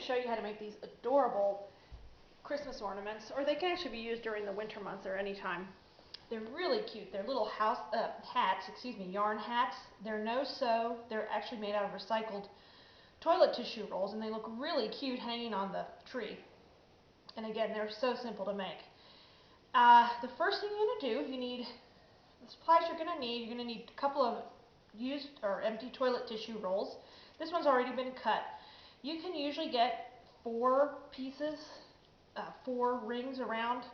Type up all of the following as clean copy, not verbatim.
to show you how to make these adorable Christmas ornaments, or they can actually be used during the winter months or any time. They're really cute. They're little yarn hats. They're no-sew. They're actually made out of recycled toilet tissue rolls, and they look really cute hanging on the tree. And again, they're so simple to make. The first thing you're going to do, you need the supplies you're going to need. You're going to need a couple of used or empty toilet tissue rolls. This one's already been cut. You can usually get 4 pieces, 4 rings around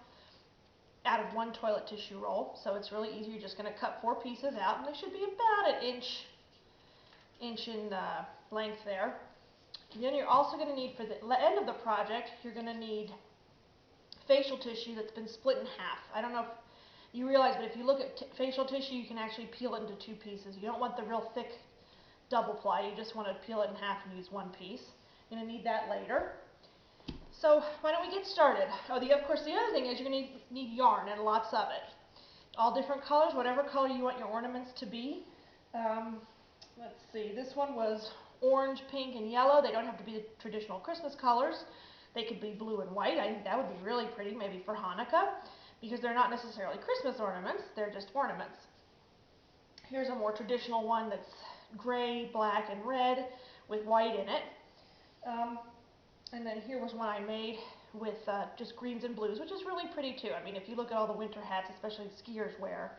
out of 1 toilet tissue roll. So it's really easy. You're just going to cut 4 pieces out, and they should be about an inch in length there. And then you're also going to need, for the end of the project, you're going to need facial tissue that's been split in half. I don't know if you realize, but if you look at facial tissue, you can actually peel it into 2 pieces. You don't want the real thick double ply. You just want to peel it in half and use 1 piece. You're going to need that later. So why don't we get started? Of course, the other thing is you're going to need yarn, and lots of it. All different colors, whatever color you want your ornaments to be. Let's see, this one was orange, pink, and yellow. They don't have to be the traditional Christmas colors. They could be blue and white. I think that would be really pretty, maybe for Hanukkah, because they're not necessarily Christmas ornaments, they're just ornaments. Here's a more traditional one that's gray, black, and red with white in it. And then here was one I made with just greens and blues, which is really pretty too. I mean, if you look at all the winter hats, especially the skiers wear,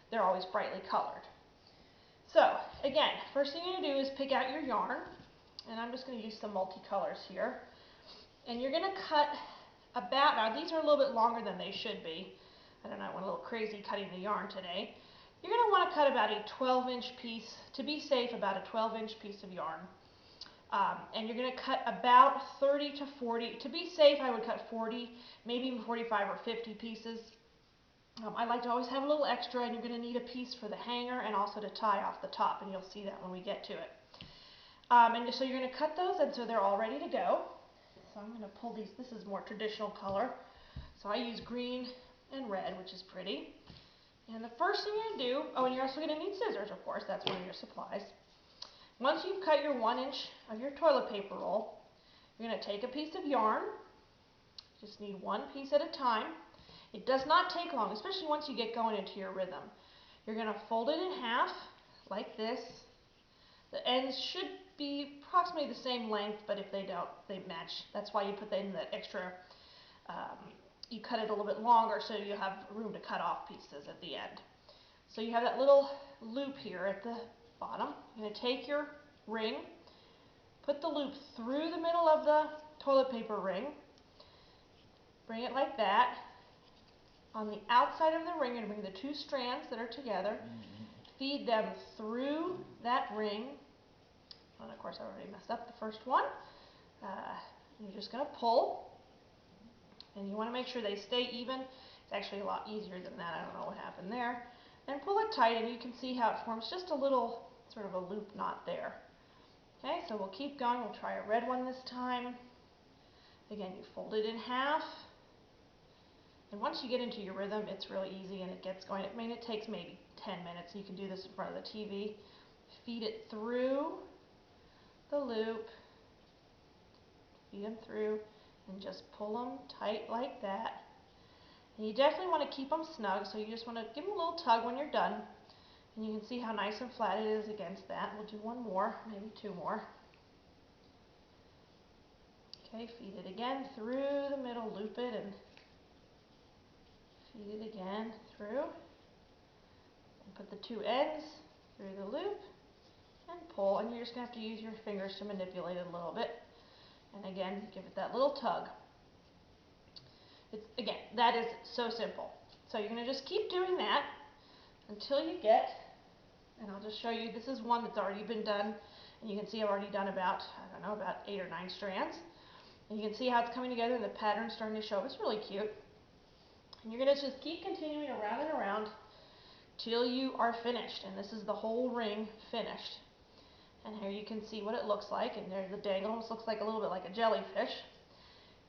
they're always brightly colored. So, again, first thing you're going to do is pick out your yarn, and I'm just going to use some multicolors here. And you're going to cut about, now these are a little bit longer than they should be. I don't know, I went a little crazy cutting the yarn today. You're going to want to cut about a 12-inch piece, to be safe, about a 12-inch piece of yarn. And you're going to cut about 30 to 40. To be safe, I would cut 40, maybe even 45 or 50 pieces. I like to always have a little extra, and you're going to need a piece for the hanger and also to tie off the top, and you'll see that when we get to it. And so you're going to cut those, and so they're all ready to go. So I'm going to pull these. This is more traditional color. So I use green and red, which is pretty. And the first thing you're going to do, and you're also going to need scissors, of course. That's one of your supplies. Once you've cut your 1 inch of your toilet paper roll, you're going to take a piece of yarn. Just need 1 piece at a time. It does not take long, especially once you get going into your rhythm. You're going to fold it in half, like this. The ends should be approximately the same length, but if they don't, they match. That's why you put in that extra, you cut it a little bit longer so you have room to cut off pieces at the end. So you have that little loop here at the bottom. You're going to take your ring, put the loop through the middle of the toilet paper ring, bring it like that. On the outside of the ring, you're going to bring the 2 strands that are together, feed them through that ring. And of course, I already messed up the first one. You're just going to pull, and you want to make sure they stay even. It's actually a lot easier than that. I don't know what happened there. And pull it tight, and you can see how it forms just a little sort of a loop knot there. Okay, so we'll keep going. We'll try a red one this time. Again, you fold it in half. And once you get into your rhythm, it's really easy and it gets going. I mean, it takes maybe 10 minutes. You can do this in front of the TV. Feed it through the loop. Feed them through and just pull them tight like that. And you definitely want to keep them snug, so you just want to give them a little tug when you're done. And you can see how nice and flat it is against that. We'll do 1 more, maybe 2 more. Okay, feed it again through the middle, loop it, and feed it again through, and put the 2 ends through the loop, and pull, and you're just going to have to use your fingers to manipulate it a little bit. And again, give it that little tug. Again, that is so simple. So you're going to just keep doing that until you get, and I'll just show you, this is one that's already been done, and you can see I've already done about, I don't know, about 8 or 9 strands. And you can see how it's coming together and the pattern's starting to show up. It's really cute. And you're going to just keep continuing around and around till you are finished. And this is the whole ring finished. And here you can see what it looks like. And there's the dangle. Almost looks like a little bit like a jellyfish.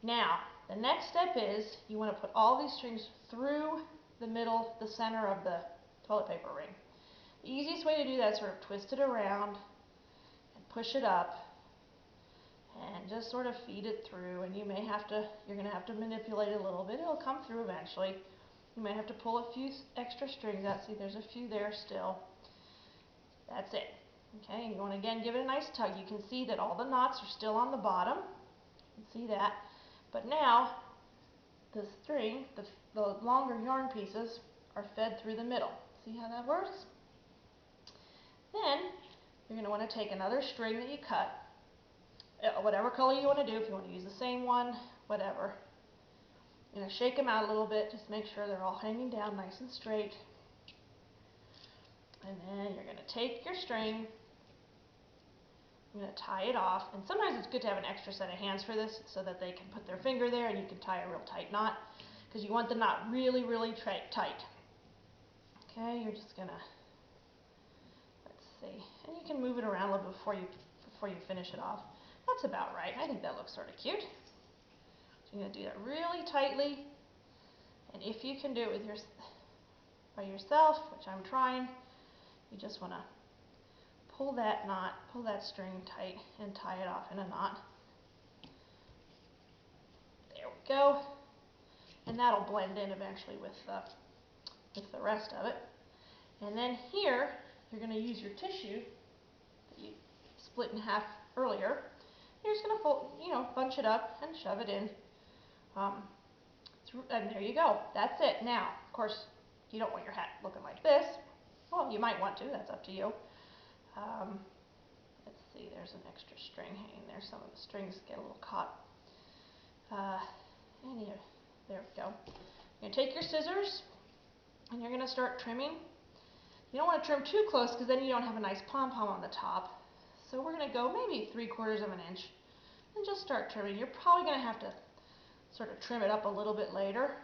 Now, the next step is you want to put all these strings through the middle, the center of the toilet paper ring. The easiest way to do that is sort of twist it around and push it up and and just sort of feed it through, and you're going to have to manipulate it a little bit. It'll come through eventually. You might have to pull a few extra strings out. See, there's a few there still. That's it. Okay, and you want to again give it a nice tug. You can see that all the knots are still on the bottom. You can see that. But now, the string, the longer yarn pieces, are fed through the middle. See how that works? Then, you're going to want to take another string that you cut, whatever color you want to do, if you want to use the same one, whatever. You're going to shake them out a little bit, just make sure they're all hanging down nice and straight. And then you're going to take your string, you're going to tie it off, and sometimes it's good to have an extra set of hands for this so that they can put their finger there and you can tie a real tight knot, because you want the knot really, really tight. Okay, you're just going to, let's see, and you can move it around a little bit before you finish it off. That's about right. I think that looks sort of cute. So you're going to do that really tightly, and if you can do it by yourself, which I'm trying, you just want to pull that string tight and tie it off in a knot. There we go. And that'll blend in eventually with the rest of it. And then here, you're going to use your tissue that you split in half earlier. You're just going to fold, bunch it up and shove it in. And there you go. That's it. Now, of course, you don't want your hat looking like this. Well, you might want to. That's up to you. Let's see. There's an extra string hanging there. Some of the strings get a little caught. There we go. You're going to take your scissors and you're going to start trimming. You don't want to trim too close because then you don't have a nice pom-pom on the top. So we're going to go maybe 3/4 of an inch and just start trimming. You're probably going to have to sort of trim it up a little bit later.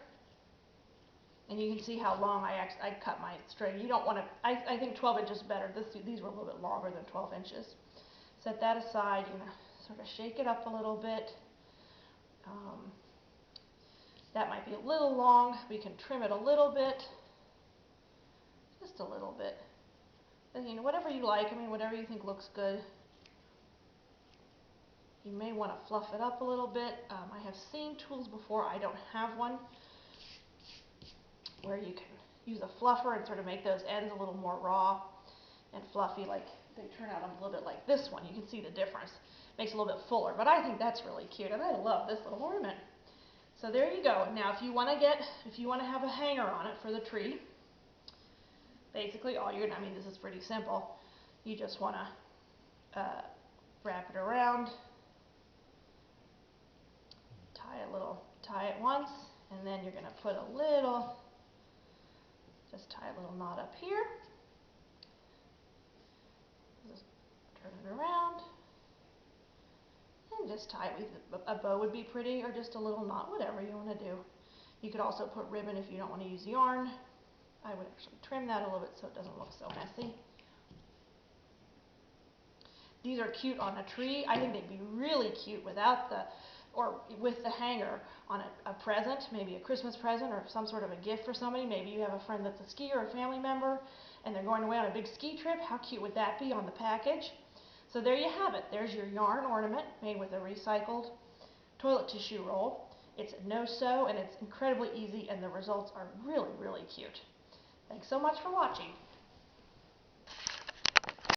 And you can see how long I cut my string. You don't want to, I think 12 inches is better. These were a little bit longer than 12 inches. Set that aside. You're going to sort of shake it up a little bit. That might be a little long. We can trim it a little bit. Just a little bit. And, whatever you like. Whatever you think looks good. You may want to fluff it up a little bit. I have seen tools before. I don't have one, where you can use a fluffer and sort of make those ends a little more raw and fluffy, like they turn out a little bit like this one. You can see the difference. Makes it a little bit fuller, but I think that's really cute, and I love this little ornament. So there you go. Now, if you want to have a hanger on it for the tree, basically all you're gonna, this is pretty simple. You just want to wrap it around, tie it once, and then you're going to put just tie a little knot up here. Just turn it around, and just tie it with a bow would be pretty, or just a little knot, whatever you want to do. You could also put ribbon if you don't want to use yarn. I would actually trim that a little bit so it doesn't look so messy. These are cute on a tree. I think they'd be really cute with the hanger on a present, maybe a Christmas present or some sort of a gift for somebody. Maybe you have a friend that's a skier or a family member and they're going away on a big ski trip. How cute would that be on the package? So there you have it. There's your yarn ornament made with a recycled toilet tissue roll. It's no-sew and it's incredibly easy, and the results are really, really cute. Thanks so much for watching.